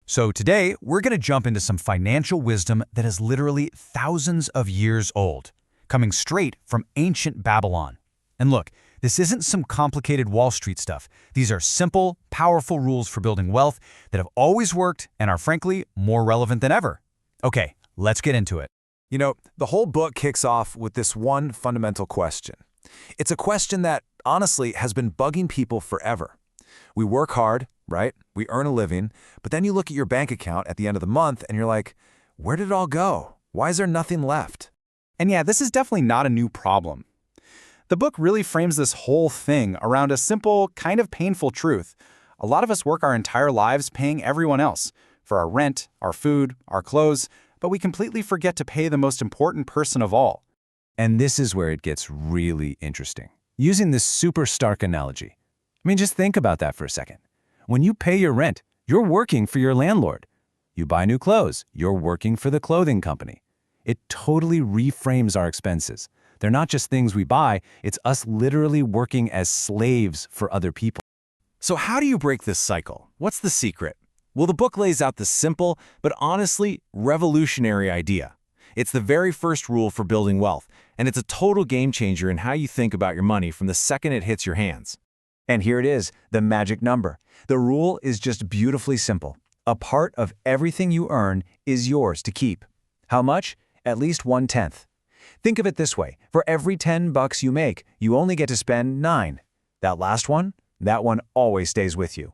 So today, we're going to jump into some financial wisdom that is literally thousands of years old, coming straight from ancient Babylon. And look, this isn't some complicated Wall Street stuff. These are simple, powerful rules for building wealth that have always worked and are frankly more relevant than ever. Okay, let's get into it. You know, the whole book kicks off with this one fundamental question. It's a question that, honestly, has been bugging people forever. We work hard, right? We earn a living, but then you look at your bank account at the end of the month and you're like, where did it all go? Why is there nothing left? And yeah, this is definitely not a new problem. The book really frames this whole thing around a simple, kind of painful truth. A lot of us work our entire lives paying everyone else for our rent, our food, our clothes, but we completely forget to pay the most important person of all. And this is where it gets really interesting. Using this super stark analogy. I mean, just think about that for a second. When you pay your rent, you're working for your landlord. You buy new clothes, you're working for the clothing company. It totally reframes our expenses. They're not just things we buy, it's us literally working as slaves for other people. So how do you break this cycle? What's the secret? Well, the book lays out this simple, but honestly revolutionary idea. It's the very first rule for building wealth, and it's a total game changer in how you think about your money from the second it hits your hands. And here it is, the magic number. The rule is just beautifully simple. A part of everything you earn is yours to keep. How much? At least 1/10. Think of it this way. For every $10 you make, you only get to spend 9. That last one? That one always stays with you.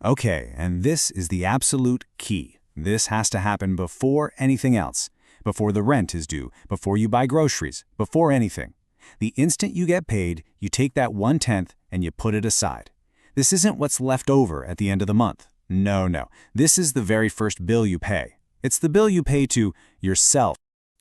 Okay, and this is the absolute key. This has to happen before anything else. Before the rent is due, before you buy groceries, before anything. The instant you get paid, you take that 1/10 and you put it aside. This isn't what's left over at the end of the month. No. This is the very first bill you pay. It's the bill you pay to yourself.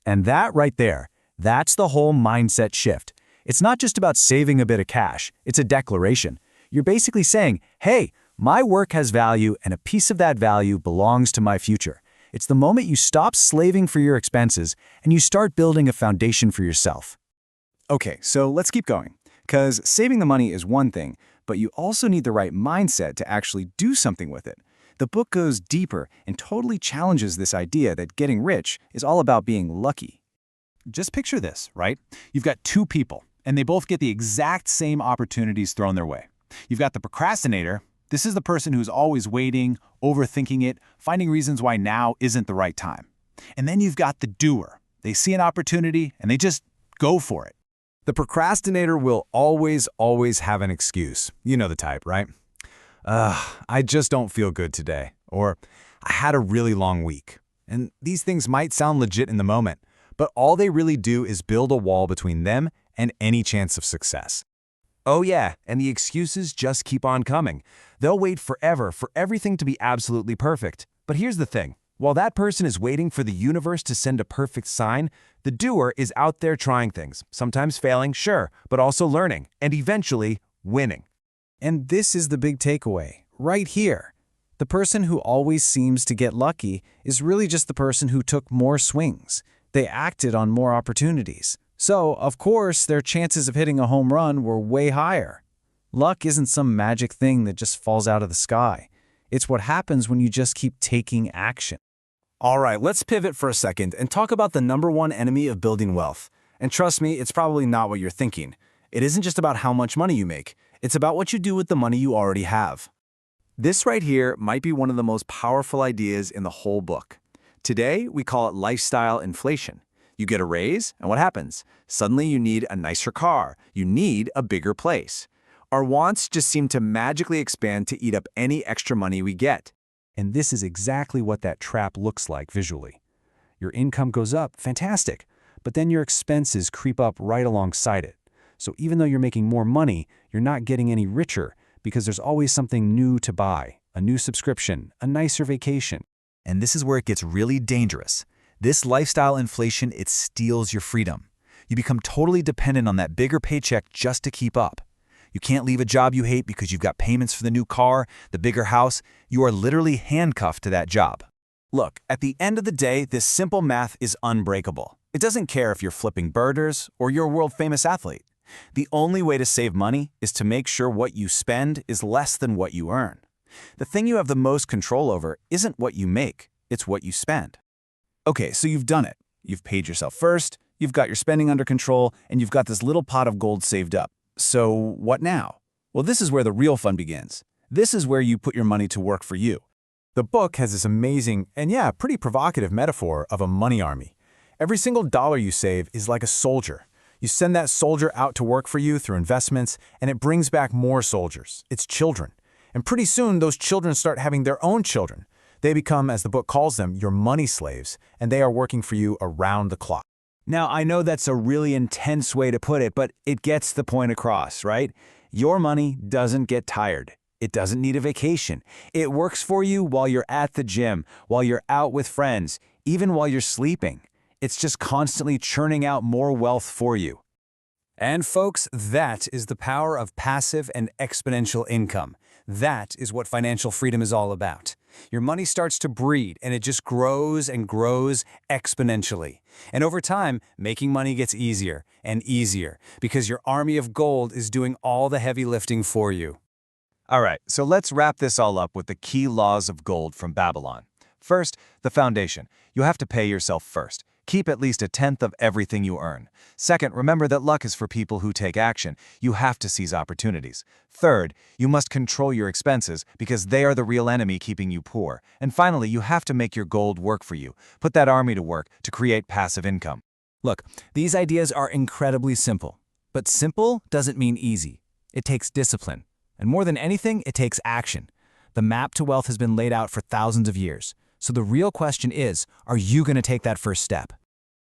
And that right there, that's the whole mindset shift. It's not just about saving a bit of cash. It's a declaration. You're basically saying, hey, my work has value and a piece of that value belongs to my future. It's the moment you stop slaving for your expenses and you start building a foundation for yourself. Okay, so let's keep going. Because saving the money is one thing, but you also need the right mindset to actually do something with it. The book goes deeper and totally challenges this idea that getting rich is all about being lucky. Just picture this, right? You've got two people, and they both get the exact same opportunities thrown their way. You've got the procrastinator. This is the person who's always waiting, overthinking it, finding reasons why now isn't the right time. And then you've got the doer. They see an opportunity, and they just go for it. The procrastinator will always have an excuse. You know the type, right? I just don't feel good today. Or, I had a really long week. And these things might sound legit in the moment, but all they really do is build a wall between them and any chance of success. Oh yeah, and the excuses just keep on coming. They'll wait forever for everything to be absolutely perfect. But here's the thing. While that person is waiting for the universe to send a perfect sign, the doer is out there trying things, sometimes failing, sure, but also learning, and eventually winning. And this is the big takeaway, right here. The person who always seems to get lucky is really just the person who took more swings. They acted on more opportunities. So, of course, their chances of hitting a home run were way higher. Luck isn't some magic thing that just falls out of the sky. It's what happens when you just keep taking action. All right, let's pivot for a second and talk about the #1 enemy of building wealth. And trust me, it's probably not what you're thinking. It isn't just about how much money you make. It's about what you do with the money you already have. This right here might be one of the most powerful ideas in the whole book. Today, we call it lifestyle inflation. You get a raise, and what happens? Suddenly you need a nicer car. You need a bigger place. Our wants just seem to magically expand to eat up any extra money we get. And this is exactly what that trap looks like visually. Your income goes up, fantastic, but then your expenses creep up right alongside it. So even though you're making more money, you're not getting any richer because there's always something new to buy, a new subscription, a nicer vacation. And this is where it gets really dangerous. This lifestyle inflation, it steals your freedom. You become totally dependent on that bigger paycheck just to keep up. You can't leave a job you hate because you've got payments for the new car, the bigger house. You are literally handcuffed to that job. Look, at the end of the day, this simple math is unbreakable. It doesn't care if you're flipping burgers or you're a world-famous athlete. The only way to save money is to make sure what you spend is less than what you earn. The thing you have the most control over isn't what you make, it's what you spend. Okay, so you've done it. You've paid yourself first, you've got your spending under control, and you've got this little pot of gold saved up. So what now? Well, this is where the real fun begins. This is where you put your money to work for you. The book has this amazing and pretty provocative metaphor of a money army. Every single dollar you save is like a soldier. You send that soldier out to work for you through investments, and it brings back more soldiers. It's children. And pretty soon, those children start having their own children. They become, as the book calls them, your money slaves, and they are working for you around the clock. Now, I know that's a really intense way to put it, but it gets the point across, right? Your money doesn't get tired. It doesn't need a vacation. It works for you while you're at the gym, while you're out with friends, even while you're sleeping. It's just constantly churning out more wealth for you. And folks, that is the power of passive and exponential income. That is what financial freedom is all about. Your money starts to breed, and it just grows and grows exponentially. And over time, making money gets easier and easier because your army of gold is doing all the heavy lifting for you. All right, so let's wrap this all up with the key laws of gold from Babylon. First, the foundation. You have to pay yourself first. Keep at least 1/10 of everything you earn. Second, remember that luck is for people who take action. You have to seize opportunities. Third, you must control your expenses because they are the real enemy keeping you poor. And finally, you have to make your gold work for you. Put that army to work to create passive income. Look, these ideas are incredibly simple. But simple doesn't mean easy. It takes discipline. And more than anything, it takes action. The map to wealth has been laid out for thousands of years. So the real question is, are you going to take that first step?